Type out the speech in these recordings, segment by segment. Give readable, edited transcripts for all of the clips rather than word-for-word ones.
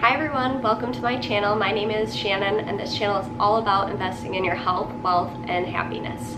Hi everyone, welcome to my channel. My name is Shannon and this channel is all about investing in your health, wealth, and happiness.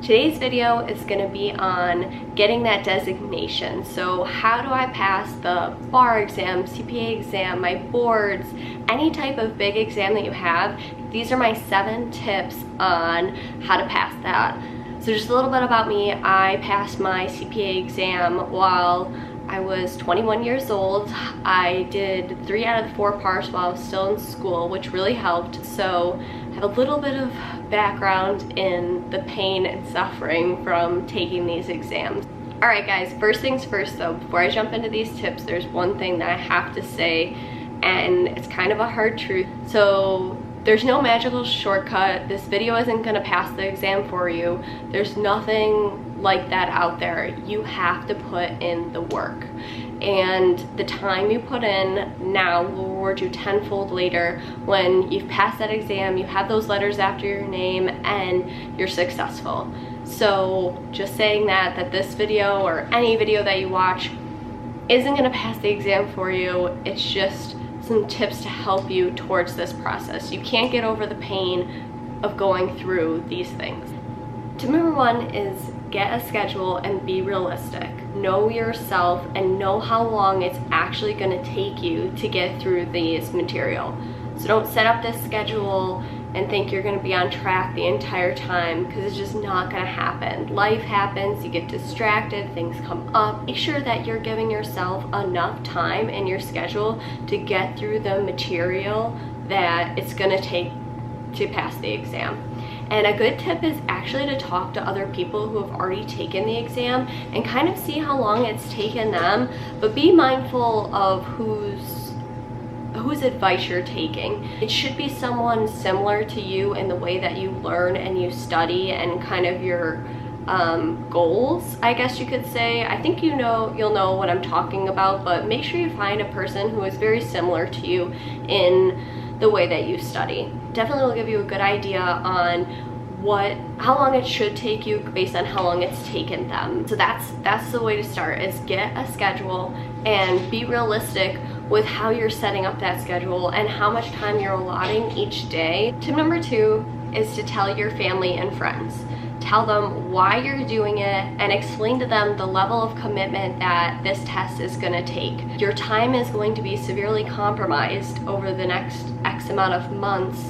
Today's video is going to be on getting that designation. So how do I pass the bar exam, CPA exam, my boards, any type of big exam that you have? These are my 7 tips on how to pass that. So just a little bit about me. I passed my CPA exam while I was 21 years old. I did 3 out of the 4 parts while I was still in school, which really helped. So I have a little bit of background in the pain and suffering from taking these exams. Alright guys, first things first though, before I jump into these tips, there's one thing that I have to say, and it's kind of a hard truth. So there's no magical shortcut. This video isn't going to pass the exam for you. There's nothing like that out there. You have to put in the work. And the time you put in now will reward you tenfold later when you've passed that exam, you have those letters after your name, and you're successful. So just saying that this video or any video that you watch isn't going to pass the exam for you. It's just some tips to help you towards this process. You can't get over the pain of going through these things. Tip number 1 is get a schedule and be realistic. Know yourself and know how long it's actually going to take you to get through these material. So don't set up this schedule and think you're going to be on track the entire time, because it's just not going to happen. Life happens, you get distracted, things come up. Make sure that you're giving yourself enough time in your schedule to get through the material that it's going to take to pass the exam. And a good tip is actually to talk to other people who have already taken the exam and kind of see how long it's taken them, but be mindful of whose advice you're taking. It should be someone similar to you in the way that you learn and you study and kind of your goals, I guess you could say. I think you'll know what I'm talking about, but make sure you find a person who is very similar to you in the way that you study. Definitely will give you a good idea on how long it should take you based on how long it's taken them. So that's the way to start, is get a schedule and be realistic with how you're setting up that schedule and how much time you're allotting each day. Tip number 2 is to tell your family and friends. Tell them why you're doing it and explain to them the level of commitment that this test is going to take. Your time is going to be severely compromised over the next X amount of months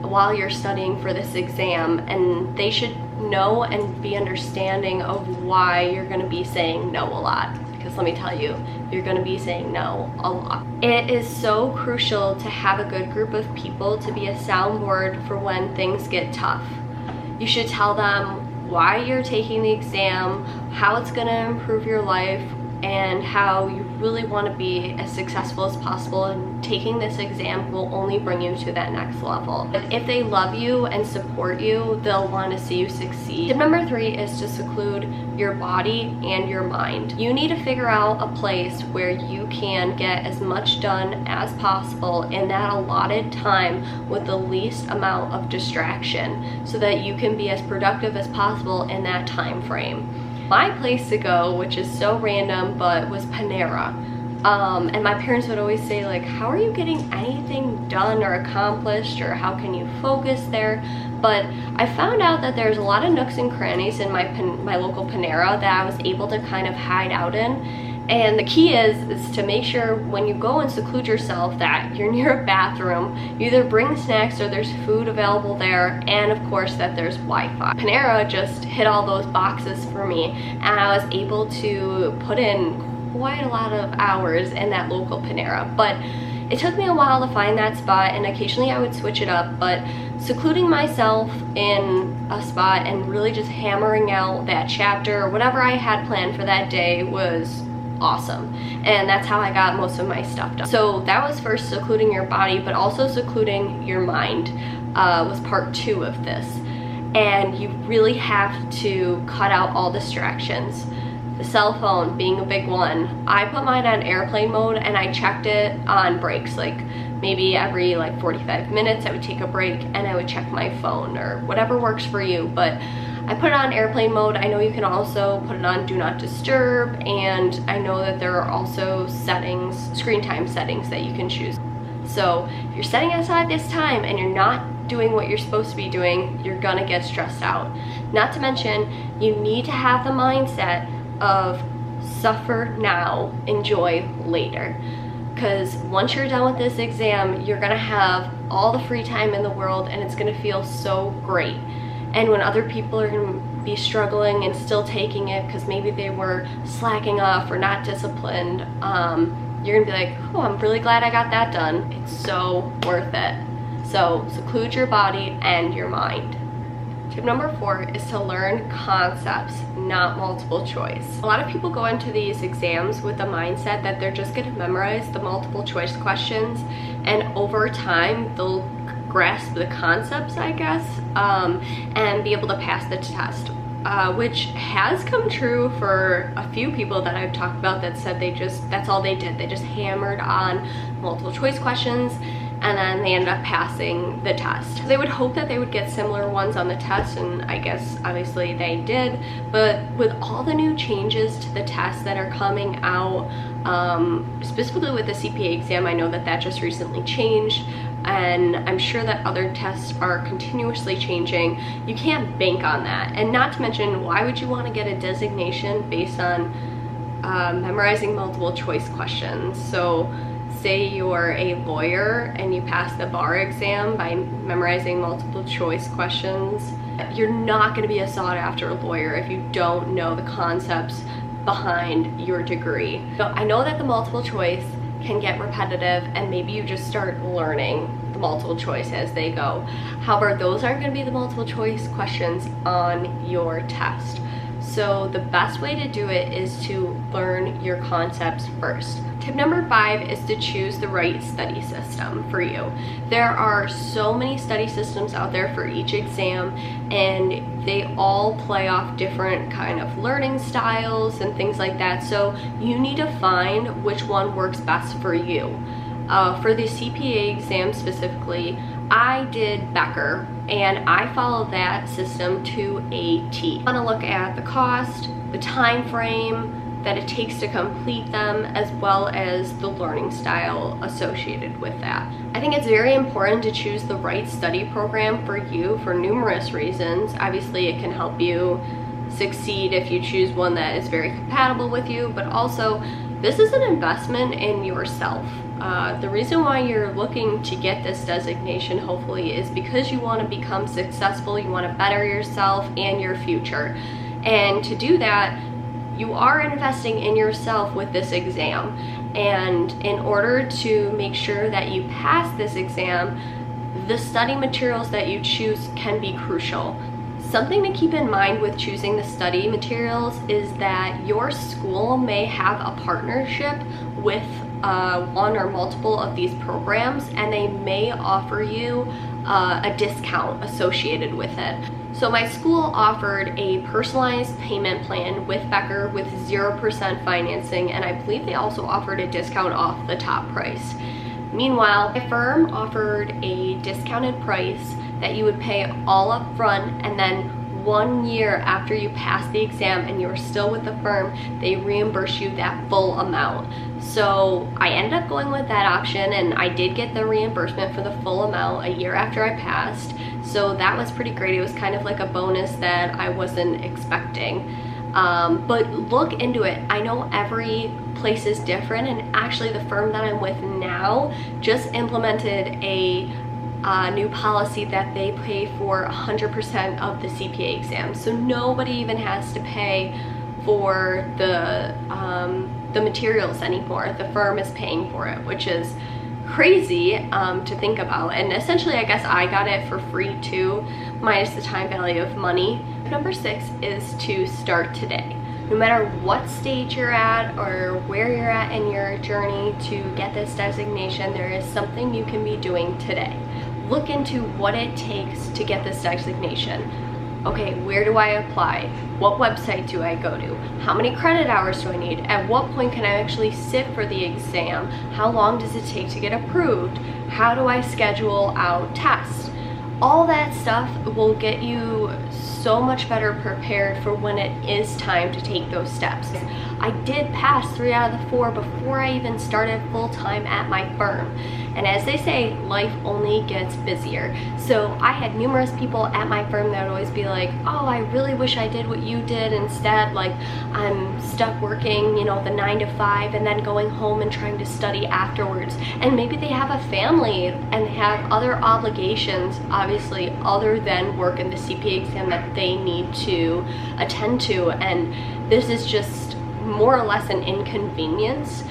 while you're studying for this exam, and they should know and be understanding of why you're going to be saying no a lot. Because let me tell you, you're going to be saying no a lot. It is so crucial to have a good group of people to be a soundboard for when things get tough. You should tell them why you're taking the exam, how it's going to improve your life, and how you really want to be as successful as possible, and taking this exam will only bring you to that next level. But if they love you and support you, they'll want to see you succeed. Tip number 3 is to seclude your body and your mind. You need to figure out a place where you can get as much done as possible in that allotted time with the least amount of distraction, so that you can be as productive as possible in that time frame. My place to go, which is so random, but was Panera. And my parents would always say, like, how are you getting anything done or accomplished, or how can you focus there? But I found out that there's a lot of nooks and crannies in my local Panera that I was able to kind of hide out in. And the key is to make sure when you go and seclude yourself that you're near a bathroom, you either bring snacks or there's food available there, and of course that there's Wi-Fi. Panera just hit all those boxes for me, and I was able to put in quite a lot of hours in that local Panera. But it took me a while to find that spot, and occasionally I would switch it up, but secluding myself in a spot and really just hammering out that chapter or whatever I had planned for that day was awesome, and that's how I got most of my stuff done. So that was first secluding your body, but also secluding your mind was part 2 of this. And you really have to cut out all distractions. The cell phone being a big one. I put mine on airplane mode, and I checked it on breaks, like maybe every 45 minutes I would take a break and I would check my phone, or whatever works for you. But I put it on airplane mode. I know you can also put it on do not disturb, and I know that there are also settings, screen time settings that you can choose. So if you're setting aside this time and you're not doing what you're supposed to be doing, you're gonna get stressed out. Not to mention, you need to have the mindset of suffer now, enjoy later. Because once you're done with this exam, you're gonna have all the free time in the world and it's gonna feel so great. And when other people are gonna be struggling and still taking it because maybe they were slacking off or not disciplined, you're gonna be like, oh, I'm really glad I got that done. It's so worth it. So seclude your body and your mind. Tip number 4 is to learn concepts, not multiple choice. A lot of people go into these exams with the mindset that they're just gonna memorize the multiple choice questions, and over time they'll grasp the concepts, I guess, and be able to pass the test, which has come true for a few people that I've talked about that said that's all they did. They just hammered on multiple choice questions and then they ended up passing the test. They would hope that they would get similar ones on the test, and I guess obviously they did, but with all the new changes to the tests that are coming out, specifically with the CPA exam, I know that just recently changed, and I'm sure that other tests are continuously changing. You can't bank on that. And not to mention, why would you want to get a designation based on memorizing multiple choice questions? So say you're a lawyer and you pass the bar exam by memorizing multiple choice questions, you're not going to be a sought after lawyer if you don't know the concepts behind your degree. So I know that the multiple choice can get repetitive and maybe you just start learning the multiple choice as they go. However, those aren't going to be the multiple choice questions on your test. So the best way to do it is to learn your concepts first. Tip number 5 is to choose the right study system for you. There are so many study systems out there for each exam, and they all play off different kind of learning styles and things like that. So you need to find which one works best for you. For the CPA exam specifically, I did Becker and I followed that system to a T. I want to look at the cost, the time frame that it takes to complete them, as well as the learning style associated with that. I think it's very important to choose the right study program for you for numerous reasons. Obviously, it can help you succeed if you choose one that is very compatible with you, but also this is an investment in yourself. The reason why you're looking to get this designation, hopefully, is because you want to become successful, you want to better yourself and your future. And to do that, you are investing in yourself with this exam. And in order to make sure that you pass this exam, the study materials that you choose can be crucial. Something to keep in mind with choosing the study materials is that your school may have a partnership with one or multiple of these programs, and they may offer you a discount associated with it. So my school offered a personalized payment plan with Becker with 0% financing, and I believe they also offered a discount off the top price. Meanwhile, my firm offered a discounted price that you would pay all up front, and then 1 year after you pass the exam and you're still with the firm, they reimburse you that full amount. So I ended up going with that option, and I did get the reimbursement for the full amount a year after I passed. So that was pretty great. It was kind of like a bonus that I wasn't expecting. But look into it. I know every place is different, and actually the firm that I'm with now just implemented a new policy that they pay for 100% of the CPA exam. So nobody even has to pay for the materials anymore. The firm is paying for it, which is crazy to think about. And essentially, I guess I got it for free too, minus the time value of money. Number 6 is to start today. No matter what stage you're at or where you're at in your journey to get this designation, there is something you can be doing today. Look into what it takes to get this designation. Okay, where do I apply? What website do I go to? How many credit hours do I need? At what point can I actually sit for the exam? How long does it take to get approved? How do I schedule out tests? All that stuff will get you so much better prepared for when it is time to take those steps. I did pass 3 out of the 4 before I even started full-time at my firm. And as they say, life only gets busier. So I had numerous people at my firm that would always be like, oh, I really wish I did what you did instead. Like, I'm stuck working, you know, the 9 to 5 and then going home and trying to study afterwards. And maybe they have a family and they have other obligations, obviously, other than work in the CPA exam that they need to attend to. And this is just more or less an inconvenience.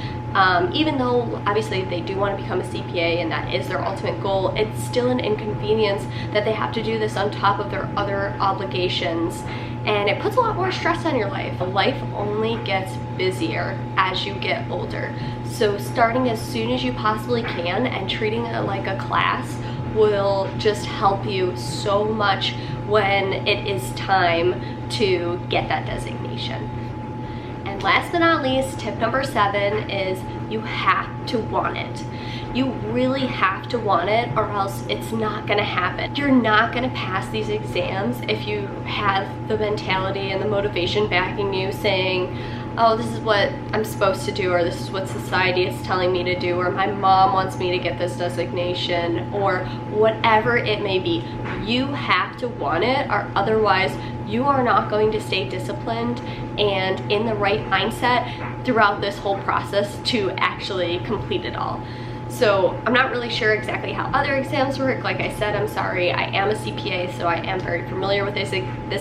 Even though obviously they do want to become a CPA and that is their ultimate goal, it's still an inconvenience that they have to do this on top of their other obligations, and it puts a lot more stress on your life. Life only gets busier as you get older, so starting as soon as you possibly can and treating it like a class will just help you so much when it is time to get that designation. And last but not least, tip number 7 is you have to want it. You really have to want it, or else it's not gonna happen. You're not gonna pass these exams if you have the mentality and the motivation backing you saying, oh, this is what I'm supposed to do, or this is what society is telling me to do, or my mom wants me to get this designation, or whatever it may be. You have to want it, or otherwise you are not going to stay disciplined and in the right mindset throughout this whole process to actually complete it all. So I'm not really sure exactly how other exams work. Like I said, I'm sorry, I am a CPA, so I am very familiar with this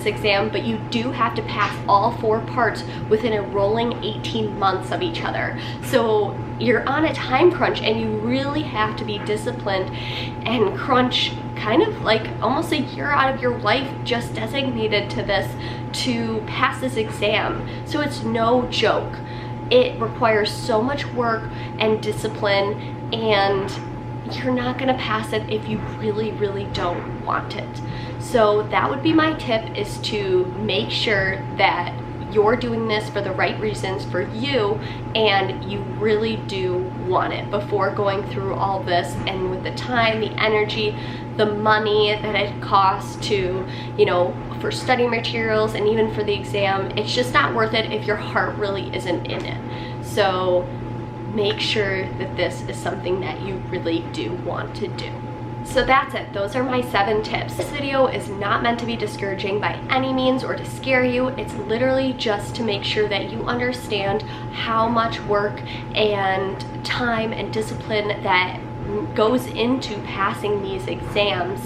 exam, but you do have to pass all 4 parts within a rolling 18 months of each other. So you're on a time crunch and you really have to be disciplined and crunch kind of like almost a year out of your life just designated to this to pass this exam. So it's no joke. It requires so much work and discipline, and you're not gonna pass it if you really don't want it. So that would be my tip, is to make sure that you're doing this for the right reasons for you and you really do want it before going through all this, and with the time, the energy, the money that it costs to, you know, for study materials and even for the exam. It's just not worth it if your heart really isn't in it. So make sure that this is something that you really do want to do. So that's it. Those are my 7 tips. This video is not meant to be discouraging by any means or to scare you. It's literally just to make sure that you understand how much work and time and discipline that goes into passing these exams,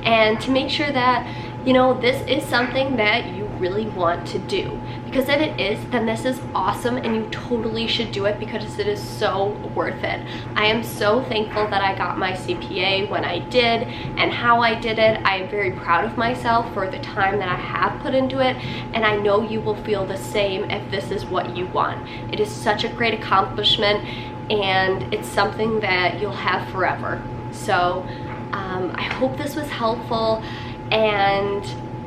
and to make sure that, you know, this is something that you really want to do. Because if it is, then this is awesome and you totally should do it because it is so worth it. I am so thankful that I got my CPA when I did and how I did it. I am very proud of myself for the time that I have put into it, and I know you will feel the same if this is what you want. It is such a great accomplishment and it's something that you'll have forever. So I hope this was helpful, and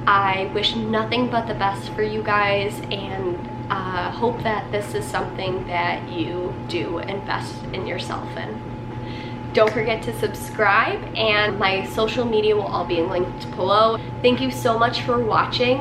I wish nothing but the best for you guys, and hope that this is something that you do invest in yourself in. Don't forget to subscribe, and my social media will all be linked below. Thank you so much for watching.